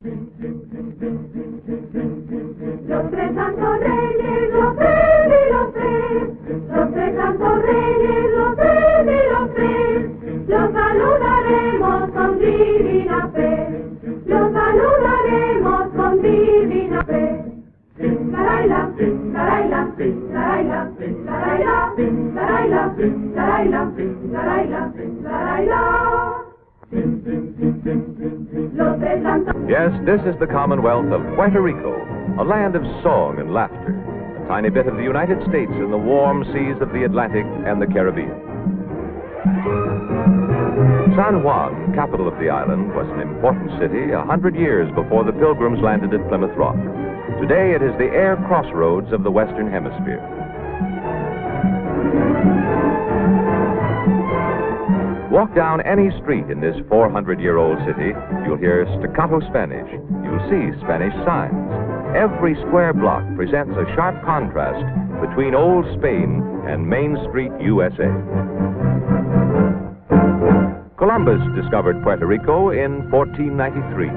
Los tres santos reyes, los tres y los tres. Los tres santos reyes, los tres y los tres. Los saludaremos con divina fe. Los saludaremos con divina fe. Taraila, taraila, taraila, taraila, taraila, taraila, taraila, taraila. Yes, this is the Commonwealth of Puerto Rico, a land of song and laughter, a tiny bit of the United States in the warm seas of the Atlantic and the Caribbean. San Juan, capital of the island, was an important city 100 years before the Pilgrims landed at Plymouth Rock. Today it is the air crossroads of the Western Hemisphere. Walk down any street in this 400-year-old city, you'll hear staccato Spanish. You'll see Spanish signs. Every square block presents a sharp contrast between Old Spain and Main Street, USA. Columbus discovered Puerto Rico in 1493.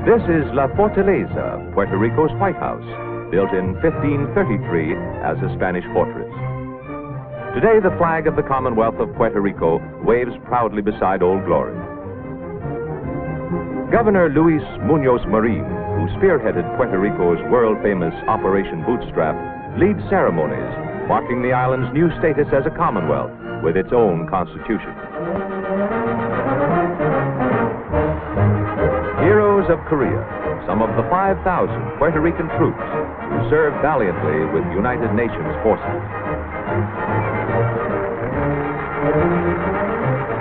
This is La Fortaleza, Puerto Rico's White House, built in 1533 as a Spanish fortress. Today, the flag of the Commonwealth of Puerto Rico waves proudly beside Old Glory. Governor Luis Muñoz Marin, who spearheaded Puerto Rico's world-famous Operation Bootstrap, leads ceremonies marking the island's new status as a Commonwealth with its own constitution. Heroes of Korea, some of the 5,000 Puerto Rican troops who served valiantly with United Nations forces.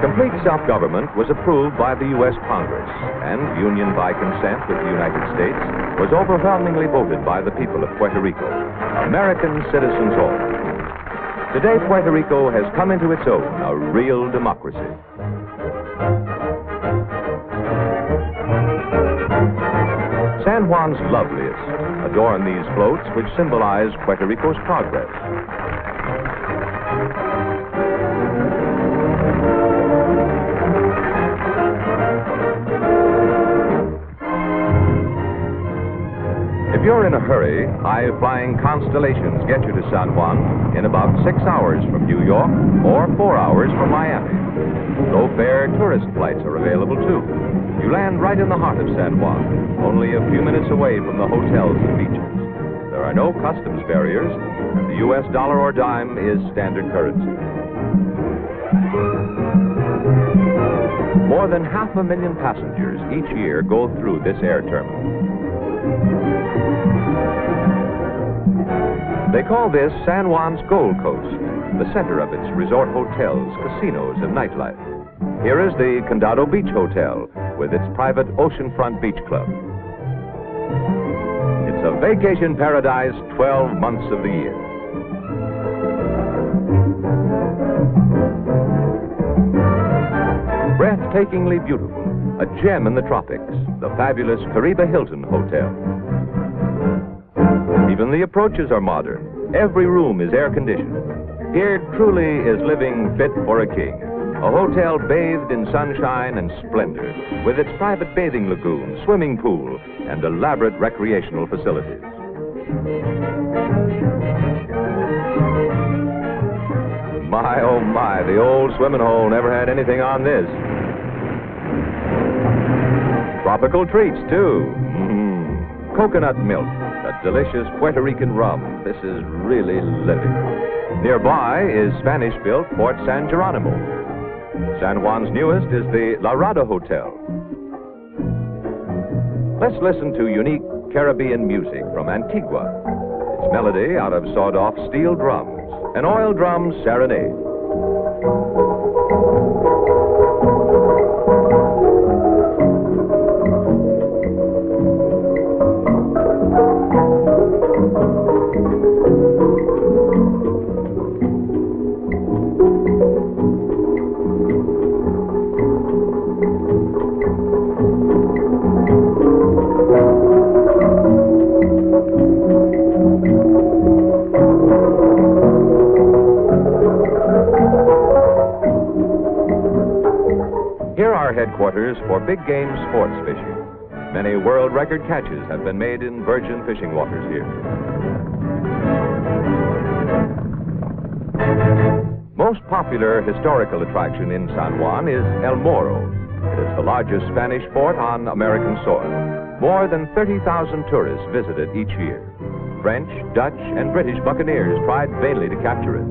Complete self-government was approved by the U.S. Congress, and union by consent with the United States was overwhelmingly voted by the people of Puerto Rico, American citizens all. Today, Puerto Rico has come into its own, a real democracy. San Juan's loveliest adorn these floats which symbolize Puerto Rico's progress. If you're in a hurry, high-flying Constellations get you to San Juan in about 6 hours from New York or 4 hours from Miami. Low-fare tourist flights are available, too. You land right in the heart of San Juan, only a few minutes away from the hotels and beaches. There are no customs barriers, and the U.S. dollar or dime is standard currency. More than 500,000 passengers each year go through this air terminal. They call this San Juan's Gold Coast, the center of its resort hotels, casinos, and nightlife. Here is the Condado Beach Hotel with its private oceanfront beach club. It's a vacation paradise 12 months of the year. Breathtakingly beautiful, a gem in the tropics, the fabulous Caribe Hilton Hotel. Even the approaches are modern. Every room is air-conditioned. Here truly is living fit for a king. A hotel bathed in sunshine and splendor, with its private bathing lagoon, swimming pool, and elaborate recreational facilities. My, oh my, the old swimming hole never had anything on this. Tropical treats, too. Coconut milk, a delicious Puerto Rican rum. This is really living. Nearby is Spanish-built Fort San Geronimo. San Juan's newest is the La Rada Hotel. Let's listen to unique Caribbean music from Antigua. Its melody out of sawed-off steel drums, an oil drum serenade. Headquarters for big game sports fishing. Many world record catches have been made in virgin fishing waters here. Most popular historical attraction in San Juan is El Morro. It is the largest Spanish fort on American soil. More than 30,000 tourists visit it each year. French, Dutch, and British buccaneers tried vainly to capture it.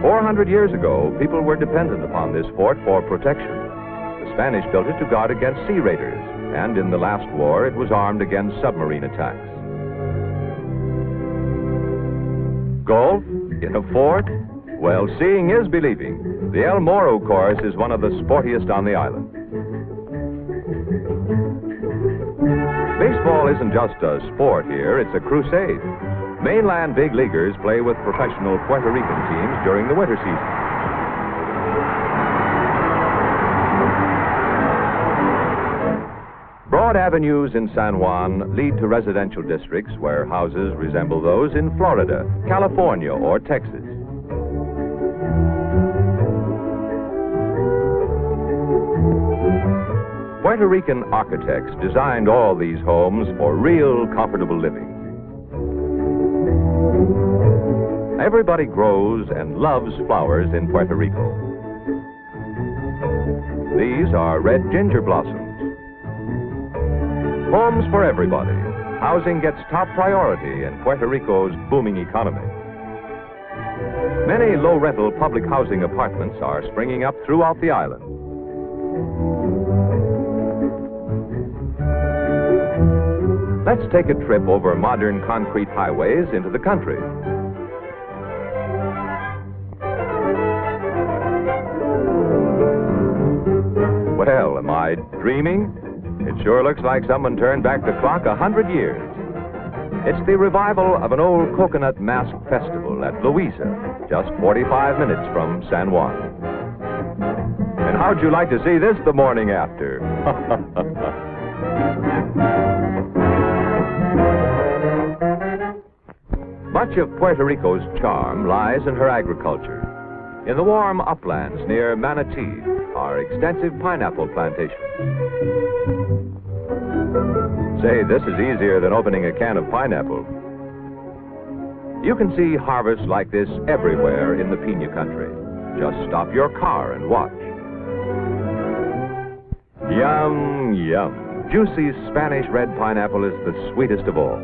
400 years ago, people were dependent upon this fort for protection. The Spanish built it to guard against sea raiders, and in the last war, it was armed against submarine attacks. Golf? In a fort? Well, seeing is believing. The El Morro course is one of the sportiest on the island. Baseball isn't just a sport here, it's a crusade. Mainland big leaguers play with professional Puerto Rican teams during the winter season. Broad avenues in San Juan lead to residential districts where houses resemble those in Florida, California, or Texas. Puerto Rican architects designed all these homes for real comfortable living. Everybody grows and loves flowers in Puerto Rico. These are red ginger blossoms. Homes for everybody. Housing gets top priority in Puerto Rico's booming economy. Many low-rental public housing apartments are springing up throughout the island. Let's take a trip over modern concrete highways into the country. Well, am I dreaming? It sure looks like someone turned back the clock 100 years. It's the revival of an old coconut mask festival at Louisa, just 45 minutes from San Juan. And how'd you like to see this the morning after? Much of Puerto Rico's charm lies in her agriculture. In the warm uplands near Manatee are extensive pineapple plantations. Say, this is easier than opening a can of pineapple. You can see harvests like this everywhere in the Piña country. Just stop your car and watch. Yum, yum. Juicy Spanish red pineapple is the sweetest of all.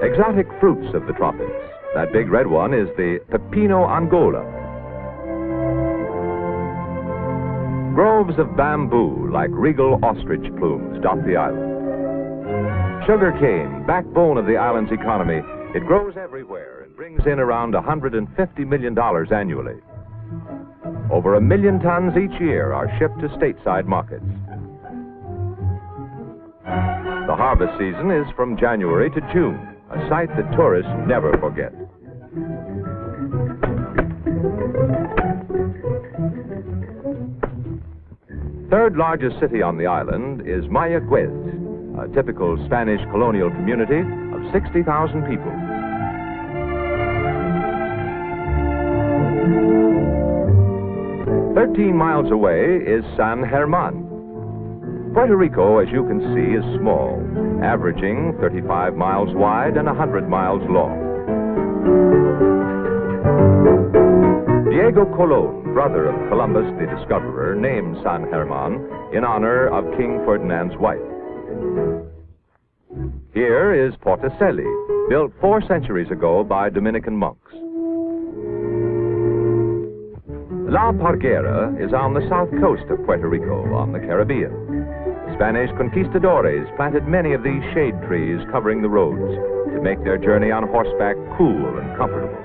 Exotic fruits of the tropics. That big red one is the Pepino Angola. Groves of bamboo like regal ostrich plumes dot the island. Sugar cane, backbone of the island's economy, it grows everywhere and brings in around $150 million annually. Over 1 million tons each year are shipped to stateside markets. The harvest season is from January to June, a sight that tourists never forget. Third largest city on the island is Mayagüez, a typical Spanish colonial community of 60,000 people. "13 miles away is San Germán. Puerto Rico, as you can see, is small, averaging 35 miles wide and 100 miles long. Diego Colón, brother of Columbus the discoverer, named San Germán in honor of King Ferdinand's wife. Here is Portacelli, built 4 centuries ago by Dominican monks. La Parguera is on the south coast of Puerto Rico, on the Caribbean. Spanish conquistadores planted many of these shade trees covering the roads to make their journey on horseback cool and comfortable.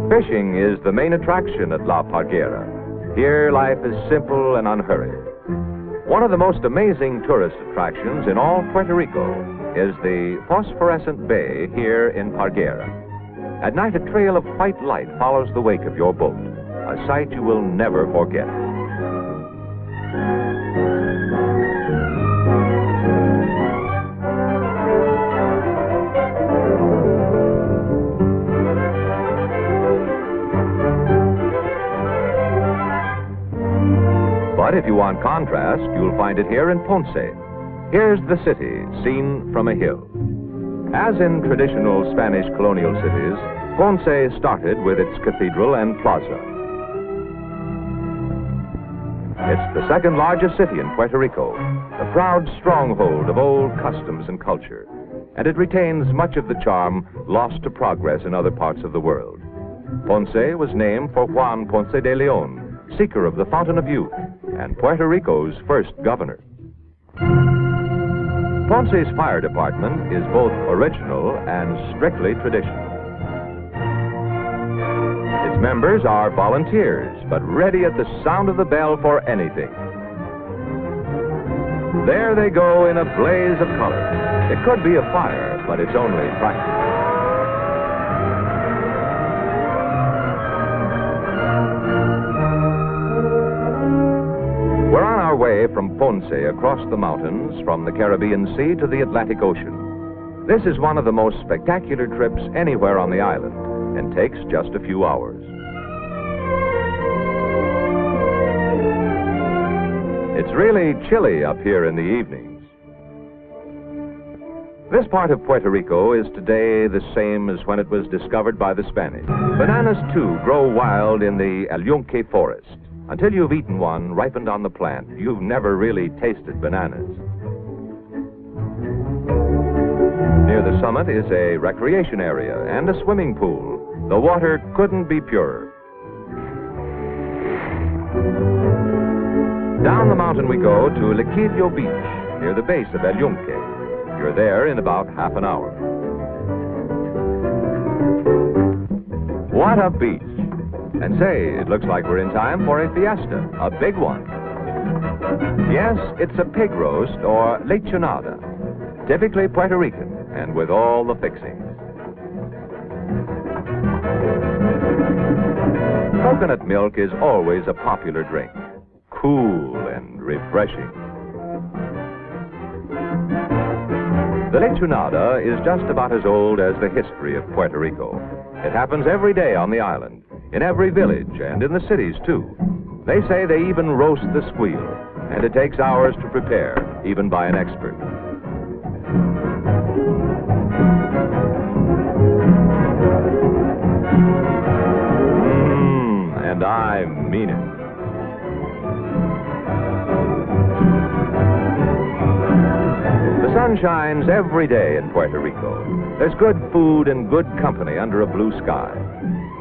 Fishing is the main attraction at La Parguera. Here, life is simple and unhurried. One of the most amazing tourist attractions in all Puerto Rico is the phosphorescent bay here in Parguera. At night, a trail of white light follows the wake of your boat, a sight you will never forget. But if you want contrast, you'll find it here in Ponce. Here's the city, seen from a hill. As in traditional Spanish colonial cities, Ponce started with its cathedral and plaza. It's the second largest city in Puerto Rico, the proud stronghold of old customs and culture, and it retains much of the charm lost to progress in other parts of the world. Ponce was named for Juan Ponce de Leon, seeker of the Fountain of Youth, and Puerto Rico's first governor. Ponce's fire department is both original and strictly traditional. Its members are volunteers, but ready at the sound of the bell for anything. There they go in a blaze of color. It could be a fire, but it's only practice. We're on our way from Ponce across the mountains, from the Caribbean Sea to the Atlantic Ocean. This is one of the most spectacular trips anywhere on the island, and takes just a few hours. It's really chilly up here in the evenings. This part of Puerto Rico is today the same as when it was discovered by the Spanish. Bananas, too, grow wild in the El Yunque forest. Until you've eaten one ripened on the plant, you've never really tasted bananas. Near the summit is a recreation area and a swimming pool. The water couldn't be purer. Down the mountain we go to Liquidio Beach, near the base of El Yunque. You're there in about half an hour. What a beach! And say, it looks like we're in time for a fiesta, a big one. Yes, it's a pig roast or lechonada, typically Puerto Rican, and with all the fixings. Coconut milk is always a popular drink, cool and refreshing. The lechonada is just about as old as the history of Puerto Rico. It happens every day on the island, in every village, and in the cities, too. They say they even roast the squeal, and it takes hours to prepare, even by an expert. And I mean it. The sun shines every day in Puerto Rico. There's good food and good company under a blue sky.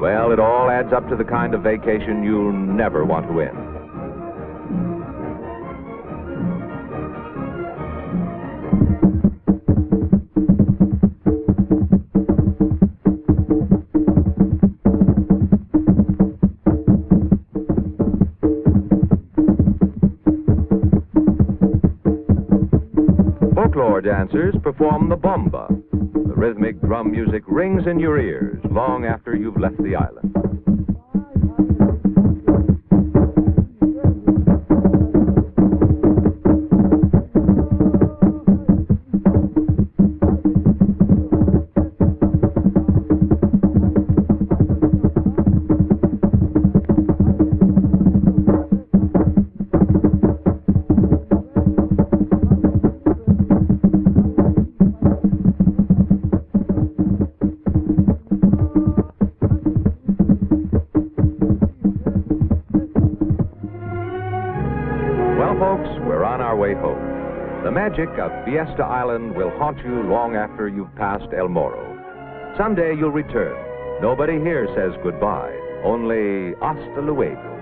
Well, it all adds up to the kind of vacation you'll never want to end. Folklore dancers perform the bomba. The rhythmic drum music rings in your ears long after you've left the island. Well, folks, we're on our way home. The magic of Fiesta Island will haunt you long after you've passed El Morro. Someday you'll return. Nobody here says goodbye, only hasta luego.